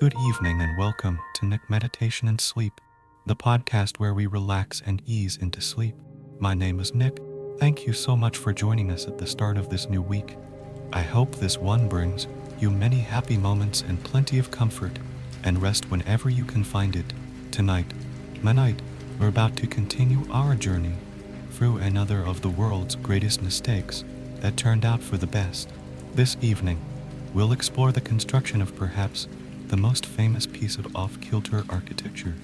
Good evening and welcome to Nick-Meditation&Sleep, the podcast where we relax and ease into sleep. My name is Nick. Thank you so much for joining us at the start of this new week. I hope this one brings you many happy moments and plenty of comfort and rest whenever you can find it. Tonight, we're about to continue our journey through another of the world's greatest mistakes that turned out for the best. This evening, we'll explore the construction of perhaps the most famous piece of off-kilter architecture.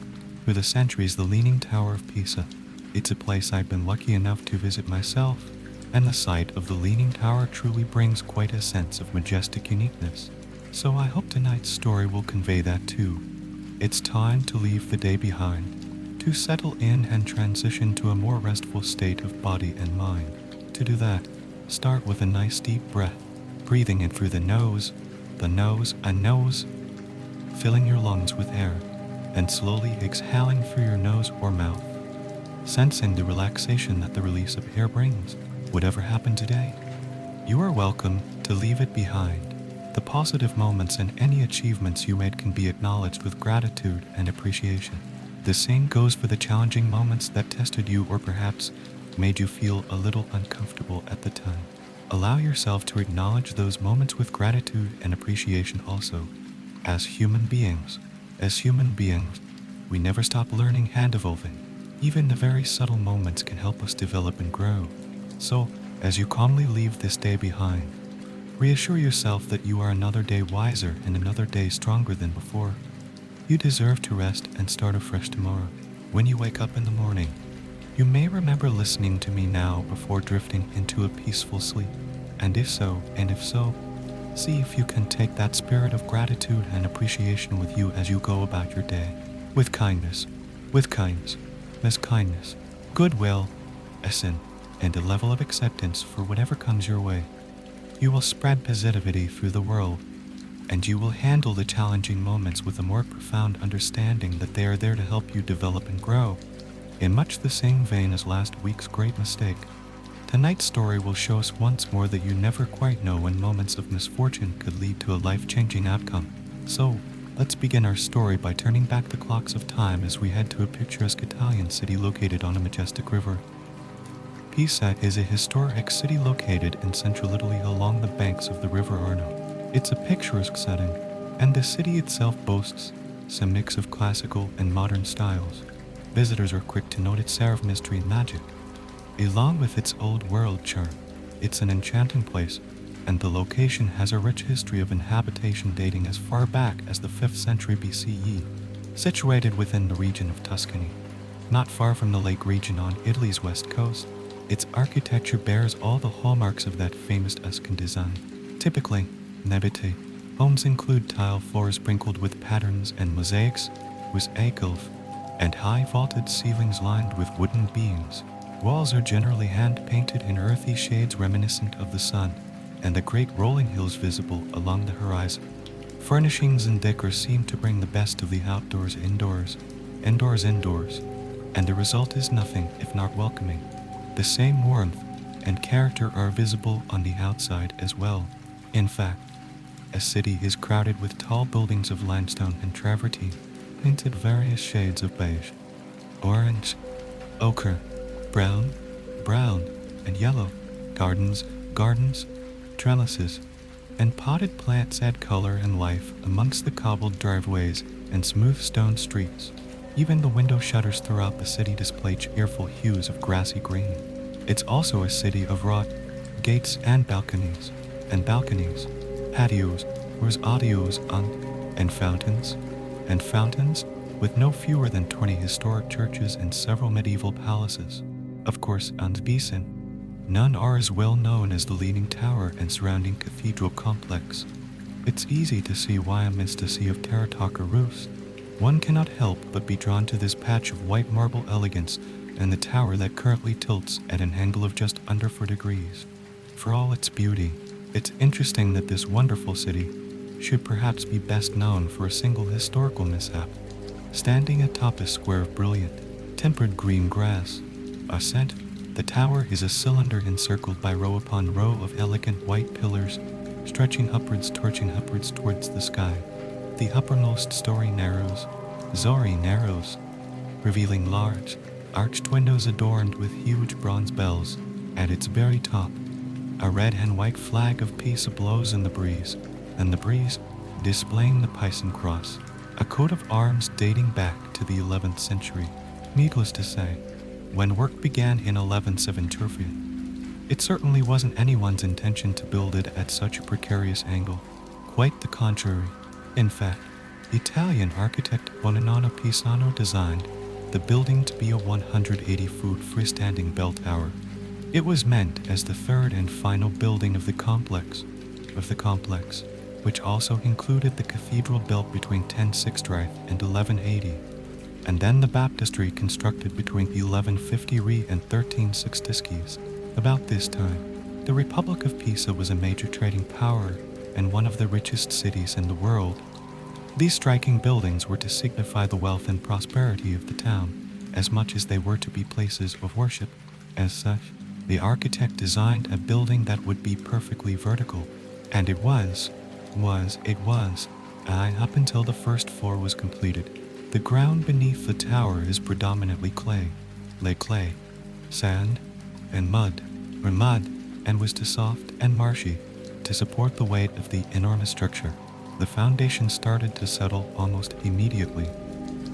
Through the centuries, the Leaning Tower of Pisa. It's a place I've been lucky enough to visit myself, and the sight of the Leaning Tower truly brings quite a sense of majestic uniqueness. So I hope tonight's story will convey that too. It's time to leave the day behind, to settle in and transition to a more restful state of body and mind. To do that, start with a nice deep breath, breathing in through the nose, filling your lungs with air, and slowly exhaling through your nose or mouth, sensing the relaxation that the release of air brings. Whatever happened today, you are welcome to leave it behind. The positive moments and any achievements you made can be acknowledged with gratitude and appreciation. The same goes for the challenging moments that tested you or perhaps made you feel a little uncomfortable at the time. Allow yourself to acknowledge those moments with gratitude and appreciation also. As human beings, we never stop learning hand evolving. Even the very subtle moments can help us develop and grow. So, as you calmly leave this day behind, reassure yourself that you are another day wiser and another day stronger than before. You deserve to rest and start afresh tomorrow. When you wake up in the morning, you may remember listening to me now before drifting into a peaceful sleep. And if so, see if you can take that spirit of gratitude and appreciation with you as you go about your day. With kindness, goodwill, and a level of acceptance for whatever comes your way. You will spread positivity through the world, and you will handle the challenging moments with a more profound understanding that they are there to help you develop and grow. In much the same vein as last week's great mistake, tonight's story will show us once more that you never quite know when moments of misfortune could lead to a life-changing outcome. So, let's begin our story by turning back the clocks of time as we head to a picturesque Italian city located on a majestic river. Pisa is a historic city located in central Italy along the banks of the river Arno. It's a picturesque setting, and the city itself boasts some mix of classical and modern styles. Visitors are quick to note its air of mystery and magic. Along with its old-world charm, it's an enchanting place, and the location has a rich history of inhabitation dating as far back as the 5th century BCE. Situated within the region of Tuscany, not far from the lake region on Italy's west coast, its architecture bears all the hallmarks of that famous Tuscan design. Typically, Nebiti homes include tile floors sprinkled with patterns and mosaics, with alcove and high vaulted ceilings lined with wooden beams. Walls are generally hand-painted in earthy shades reminiscent of the sun and the great rolling hills visible along the horizon. Furnishings and decor seem to bring the best of the outdoors indoors, and the result is nothing if not welcoming. The same warmth and character are visible on the outside as well. In fact, a city is crowded with tall buildings of limestone and travertine, painted various shades of beige, orange, ochre, brown, and yellow. Gardens, trellises, and potted plants add color and life amongst the cobbled driveways and smooth stone streets. Even the window shutters throughout the city display cheerful hues of grassy green. It's also a city of wrought gates and balconies, patios, and fountains, with no fewer than 20 historic churches and several medieval palaces. Of course, and Pisa, none are as well known as the Leaning Tower and surrounding cathedral complex. It's easy to see why amidst a sea of terracotta roofs, one cannot help but be drawn to this patch of white marble elegance and the tower that currently tilts at an angle of just under 4 degrees. For all its beauty, it's interesting that this wonderful city should perhaps be best known for a single historical mishap. Standing atop a square of brilliant, tempered green grass, the tower is a cylinder encircled by row upon row of elegant white pillars stretching upwards towards the sky. the uppermost story narrows, revealing large, arched windows adorned with huge bronze bells. At its very top, a red and white flag of Pisa blows in the breeze, and the breeze displaying the Pisan cross, a coat of arms dating back to the 11th century. Needless to say, when work began in 1173, it certainly wasn't anyone's intention to build it at such a precarious angle. Quite the contrary. In fact, Italian architect Buonanno Pisano designed the building to be a 180-foot freestanding bell tower. It was meant as the third and final building of the complex, which also included the cathedral built between 1060 and 1180, and then the baptistry constructed between 1150 and 1360. About this time, the Republic of Pisa was a major trading power and one of the richest cities in the world. These striking buildings were to signify the wealth and prosperity of the town, as much as they were to be places of worship. As such, the architect designed a building that would be perfectly vertical, and it was up until the first floor was completed. The ground beneath the tower is predominantly clay, sand, and mud, and was too soft and marshy to support the weight of the enormous structure. The foundation started to settle almost immediately.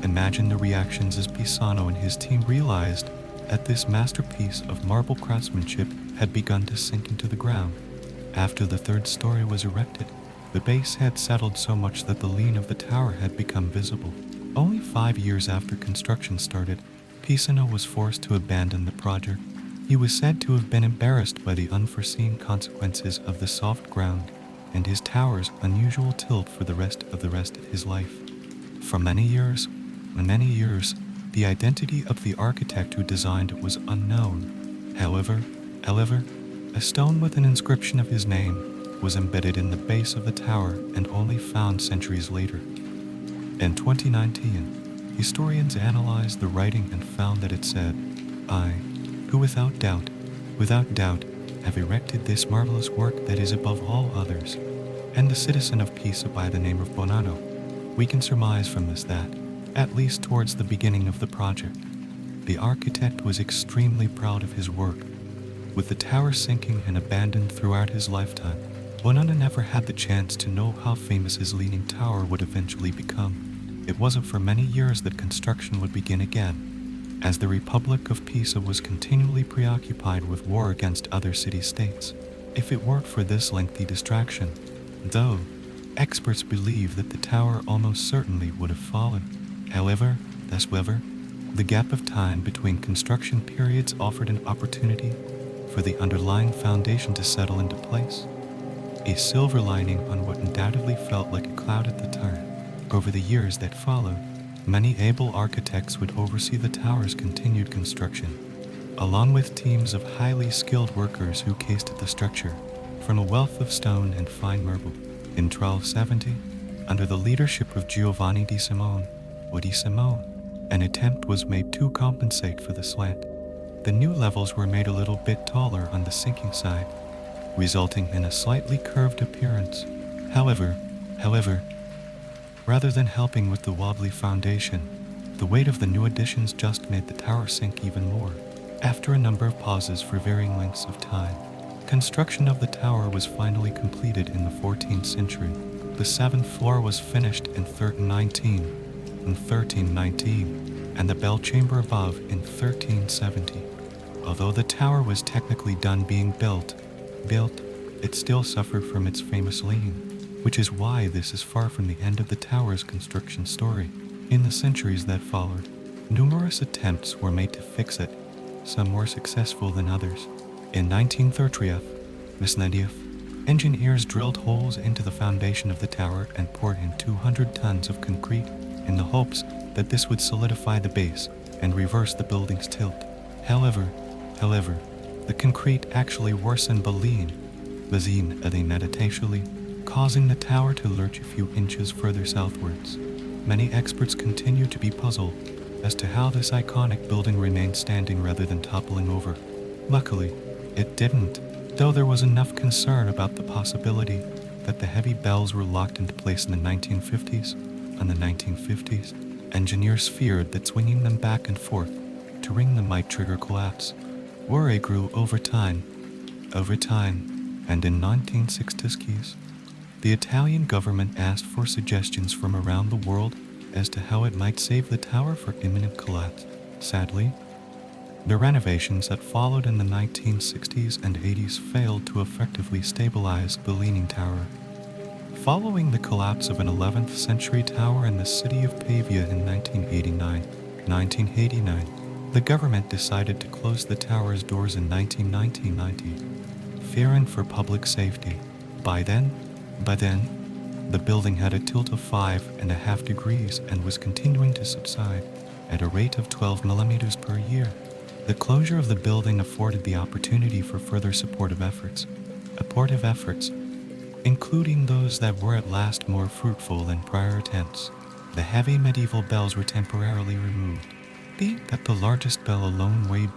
Imagine the reactions as Pisano and his team realized that this masterpiece of marble craftsmanship had begun to sink into the ground. After the third story was erected, the base had settled so much that the lean of the tower had become visible. Only 5 years after construction started, Pisano was forced to abandon the project. He was said to have been embarrassed by the unforeseen consequences of the soft ground and his tower's unusual tilt for the rest of his life. For many years, the identity of the architect who designed it was unknown. However, a stone with an inscription of his name was embedded in the base of the tower and only found centuries later. In 2019, historians analyzed the writing and found that it said, "I, who without doubt, have erected this marvelous work that is above all others, and the citizen of Pisa by the name of Buonanno." We can surmise from this that, at least towards the beginning of the project, the architect was extremely proud of his work. With the tower sinking and abandoned throughout his lifetime, Buonanno never had the chance to know how famous his leaning tower would eventually become. It wasn't for many years that construction would begin again, as the Republic of Pisa was continually preoccupied with war against other city-states. If it weren't for this lengthy distraction, though, experts believe that the tower almost certainly would have fallen. However, the gap of time between construction periods offered an opportunity for the underlying foundation to settle into place. A silver lining on what undoubtedly felt like a cloud at the time. Over the years that followed, many able architects would oversee the tower's continued construction, along with teams of highly skilled workers who cased the structure from a wealth of stone and fine marble. In 1270, under the leadership of Giovanni di Simone, an attempt was made to compensate for the slant. The new levels were made a little bit taller on the sinking side, resulting in a slightly curved appearance. However, rather than helping with the wobbly foundation, the weight of the new additions just made the tower sink even more. After a number of pauses for varying lengths of time, construction of the tower was finally completed in the 14th century. The 7th floor was finished in 1319, and the bell chamber above in 1370. Although the tower was technically done being built, it still suffered from its famous lean, which is why this is far from the end of the tower's construction story. In the centuries that followed, numerous attempts were made to fix it, some more successful than others. In 1930, engineers drilled holes into the foundation of the tower and poured in 200 tons of concrete in the hopes that this would solidify the base and reverse the building's tilt. However, the concrete actually worsened the lean, causing the tower to lurch a few inches further southwards. Many experts continue to be puzzled as to how this iconic building remained standing rather than toppling over. Luckily, it didn't, though there was enough concern about the possibility that the heavy bells were locked into place in the 1950s In the 1950s, engineers feared that swinging them back and forth to ring them might trigger collapse. Worry grew over time, and in 1960s, the Italian government asked for suggestions from around the world as to how it might save the tower for imminent collapse. Sadly, the renovations that followed in the 1960s and 80s failed to effectively stabilize the leaning tower. Following the collapse of an 11th century tower in the city of Pavia in 1989, the government decided to close the tower's doors in 1990, fearing for public safety. By then, the building had a tilt of 5.5 degrees and was continuing to subside at a rate of 12 millimeters per year. The closure of the building afforded the opportunity for further supportive efforts, including those that were at last more fruitful than prior attempts. The heavy medieval bells were temporarily removed, being that the largest bell alone weighed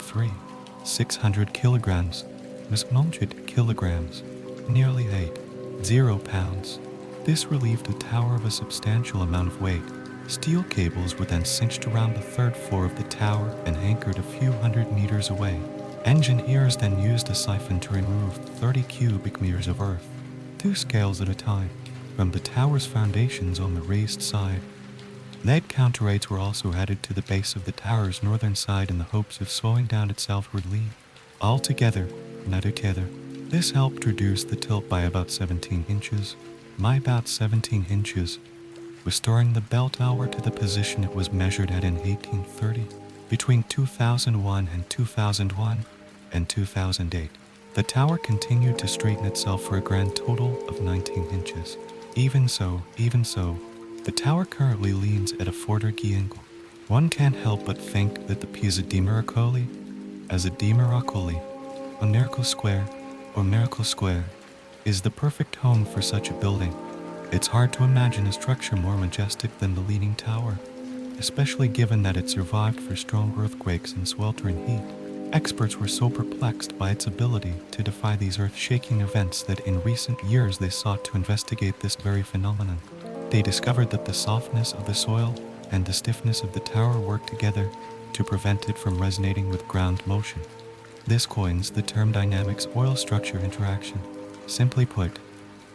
600 kilograms, nearly 80 pounds. This relieved the tower of a substantial amount of weight. Steel cables were then cinched around the third floor of the tower and anchored a few hundred meters away. Engineers then used a siphon to remove 30 cubic meters of earth, 2 scales at a time, from the tower's foundations on the raised side. Lead counterweights were also added to the base of the tower's northern side in the hopes of slowing down its southward lean. Altogether, this helped reduce the tilt by about 17 inches, restoring the bell tower to the position it was measured at in 1830. Between 2001 and 2008, the tower continued to straighten itself for a grand total of 19 inches. Even so, the tower currently leans at a 4-degree angle. One can't help but think that the Pisa di Miracoli, Miracle Square, is the perfect home for such a building. It's hard to imagine a structure more majestic than the leaning tower, especially given that it survived for strong earthquakes and sweltering heat. Experts were so perplexed by its ability to defy these earth-shaking events that in recent years they sought to investigate this very phenomenon. They discovered that the softness of the soil and the stiffness of the tower worked together to prevent it from resonating with ground motion. This coins the term dynamic oil-structure interaction. Simply put,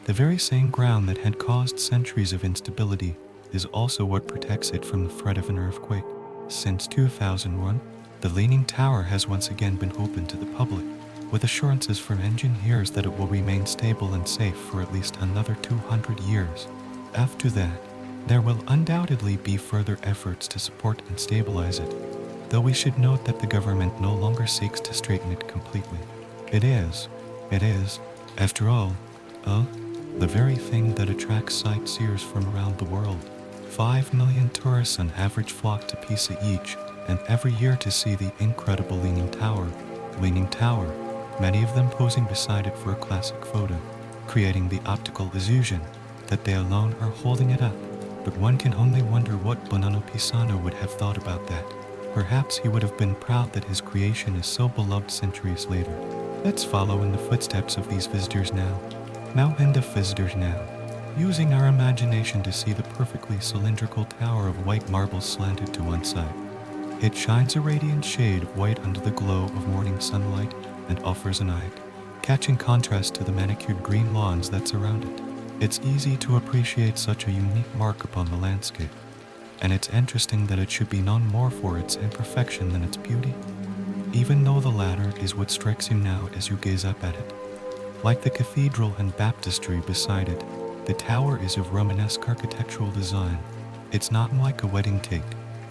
the very same ground that had caused centuries of instability is also what protects it from the threat of an earthquake. Since 2001, the leaning tower has once again been opened to the public, with assurances from engineers that it will remain stable and safe for at least another 200 years. After that, there will undoubtedly be further efforts to support and stabilize it, though we should note that the government no longer seeks to straighten it completely. It is, after all, the very thing that attracts sightseers from around the world. 5 million tourists on average flock to Pisa each and every year to see the incredible leaning tower, many of them posing beside it for a classic photo, creating the optical illusion that they alone are holding it up. But one can only wonder what Bonanno Pisano would have thought about that. Perhaps he would have been proud that his creation is so beloved centuries later. Let's follow in the footsteps of these visitors now, using our imagination to see the perfectly cylindrical tower of white marble slanted to one side. It shines a radiant shade of white under the glow of morning sunlight and offers an eye-catching contrast to the manicured green lawns that surround it. It's easy to appreciate such a unique mark upon the landscape, and it's interesting that it should be known more for its imperfection than its beauty, even though the latter is what strikes you now as you gaze up at it. Like the cathedral and baptistry beside it, the tower is of Romanesque architectural design. It's not like a wedding cake,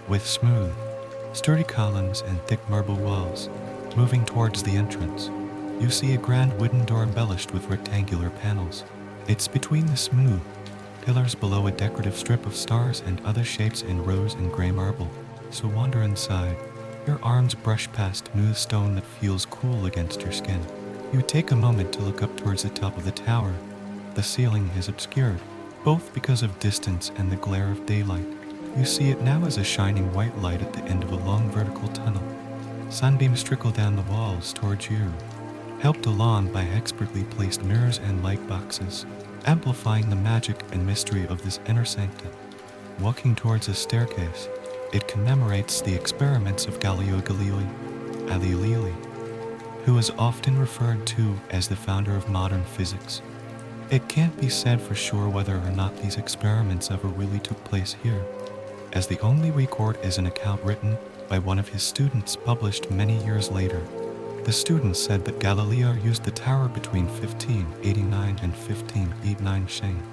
with smooth, sturdy columns and thick marble walls. Moving towards the entrance, you see a grand wooden door embellished with rectangular panels. It's between the smooth pillars below a decorative strip of stars and other shapes in rose and gray marble. So wander inside. Your arms brush past smooth stone that feels cool against your skin. You take a moment to look up towards the top of the tower. The ceiling is obscured, both because of distance and the glare of daylight. You see it now as a shining white light at the end of a long vertical tunnel. Sunbeams trickle down the walls towards you, helped along by expertly placed mirrors and light boxes, amplifying the magic and mystery of this inner sanctum. walking towards a staircase. It commemorates the experiments of Galileo Galilei, who is often referred to as the founder of modern physics. It can't be said for sure whether or not these experiments ever really took place here, as the only record is an account written by one of his students published many years later. The student said that Galileo used the tower between 1589 and 1589 Shane,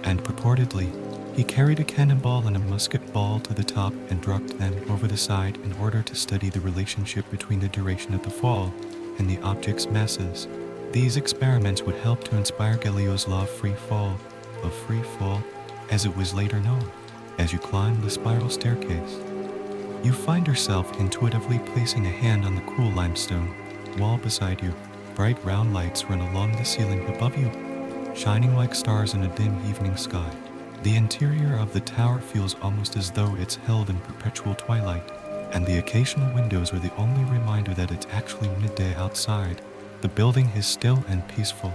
and purportedly, he carried a cannonball and a musket ball to the top and dropped them over the side in order to study the relationship between the duration of the fall and the object's masses. These experiments would help to inspire Galileo's law of free fall, as it was later known. As you climb the spiral staircase, you find yourself intuitively placing a hand on the cool limestone wall beside you. Bright round lights run along the ceiling above you, shining like stars in a dim evening sky. The interior of the tower feels almost as though it's held in perpetual twilight, and the occasional windows are the only reminder that it's actually midday outside. The building is still and peaceful,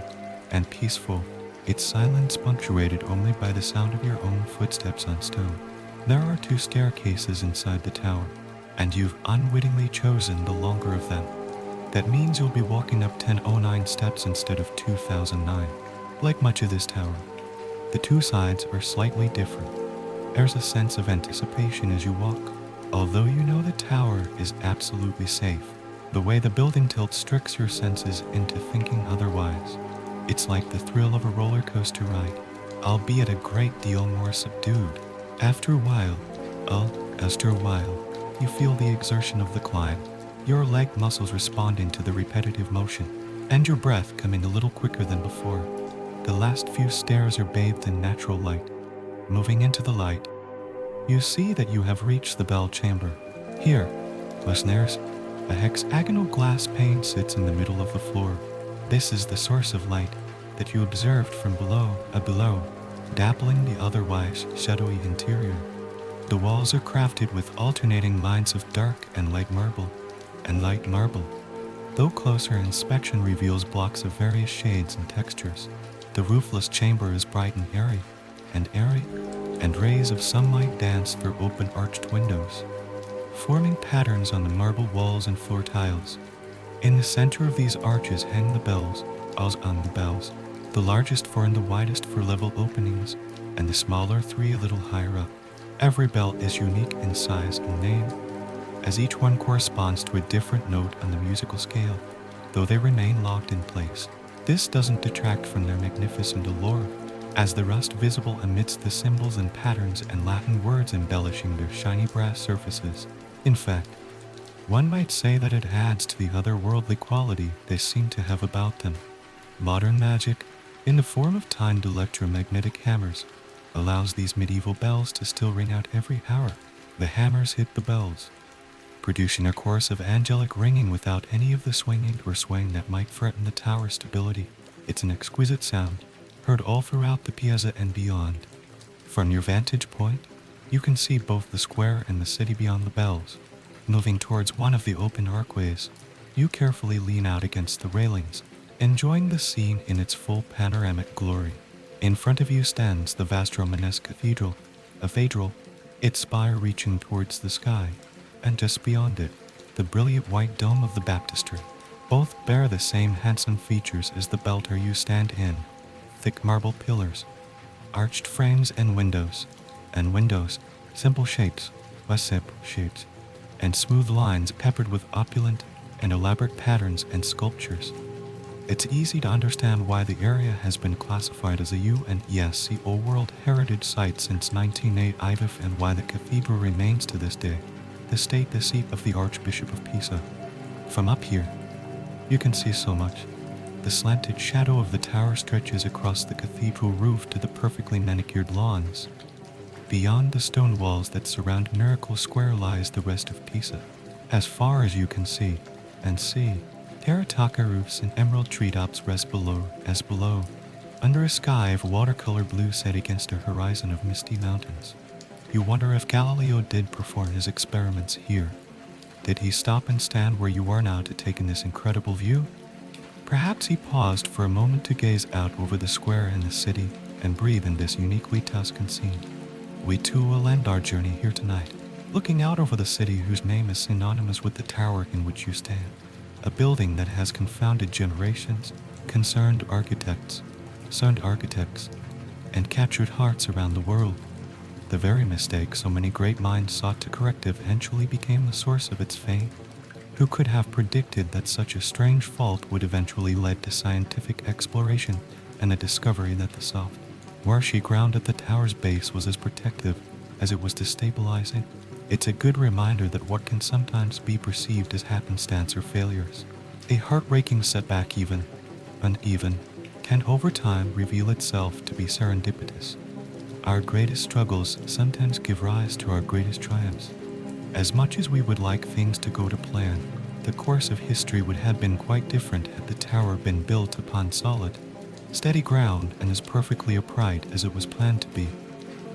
its silence punctuated only by the sound of your own footsteps on stone. There are 2 staircases inside the tower, and you've unwittingly chosen the longer of them. That means you'll be walking up 1009 steps instead of 2009. Like much of this tower, the 2 sides are slightly different. There's a sense of anticipation as you walk. Although you know the tower is absolutely safe, the way the building tilts tricks your senses into thinking otherwise. It's like the thrill of a roller coaster ride, albeit a great deal more subdued. After a while, you feel the exertion of the climb, your leg muscles responding to the repetitive motion, and your breath coming a little quicker than before. The last few stairs are bathed in natural light. Moving into the light, you see that you have reached the bell chamber. Here, listeners, a hexagonal glass pane sits in the middle of the floor. This is the source of light that you observed from below, dappling the otherwise shadowy interior. The walls are crafted with alternating lines of dark and light marble, though closer inspection reveals blocks of various shades and textures. The roofless chamber is bright and airy, and rays of sunlight dance through open arched windows, forming patterns on the marble walls and floor tiles. In the center of these arches hang the bells, the largest 4 and the widest for level openings, and the smaller 3 a little higher up. Every bell is unique in size and name, as each one corresponds to a different note on the musical scale, though they remain locked in place. This doesn't detract from their magnificent allure, as the rust visible amidst the symbols and patterns and Latin words embellishing their shiny brass surfaces. In fact, one might say that it adds to the otherworldly quality they seem to have about them. Modern magic, in the form of timed electromagnetic hammers, allows these medieval bells to still ring out every hour. The hammers hit the bells, producing a chorus of angelic ringing without any of the swinging or swaying that might threaten the tower's stability. It's an exquisite sound, heard all throughout the Pisa and beyond. From your vantage point, you can see both the square and the city beyond the bells. Moving towards one of the open archways, you carefully lean out against the railings, enjoying the scene in its full panoramic glory. In front of you stands the vast Romanesque cathedral, its spire reaching towards the sky, and just beyond it, the brilliant white dome of the baptistry. Both bear the same handsome features as the belter you stand in: thick marble pillars, arched frames and windows, simple shapes, and smooth lines peppered with opulent and elaborate patterns and sculptures. It's easy to understand why the area has been classified as a UNESCO World Heritage Site since 1985 and why the cathedral remains to this day the seat of the Archbishop of Pisa. From up here, you can see so much. The slanted shadow of the tower stretches across the cathedral roof to the perfectly manicured lawns. Beyond the stone walls that surround Miracle Square lies the rest of Pisa. As far as you can see, terracotta roofs and emerald treetops rest below, under a sky of watercolor blue set against a horizon of misty mountains. You wonder if Galileo did perform his experiments here. Did he stop and stand where you are now to take in this incredible view? Perhaps he paused for a moment to gaze out over the square and the city and breathe in this uniquely Tuscan scene. We too will end our journey here tonight, looking out over the city whose name is synonymous with the tower in which you stand, a building that has confounded generations, concerned architects, and captured hearts around the world. The very mistake so many great minds sought to correct eventually became the source of its fame. Who could have predicted that such a strange fault would eventually lead to scientific exploration and the discovery that the soft, marshy ground at the tower's base was as protective as it was destabilizing? It's a good reminder that what can sometimes be perceived as happenstance or failures, a heart-breaking setback even, uneven, can over time reveal itself to be serendipitous. Our greatest struggles sometimes give rise to our greatest triumphs. As much as we would like things to go to plan, the course of history would have been quite different had the tower been built upon solid, steady ground and as perfectly upright as it was planned to be.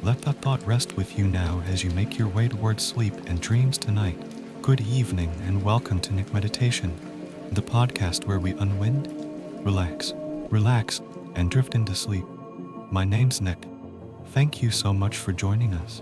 Let that thought rest with you now as you make your way towards sleep and dreams tonight. Good evening and welcome to Nick Meditation, the podcast where we unwind, relax, and drift into sleep. My name's Nick. Thank you so much for joining us.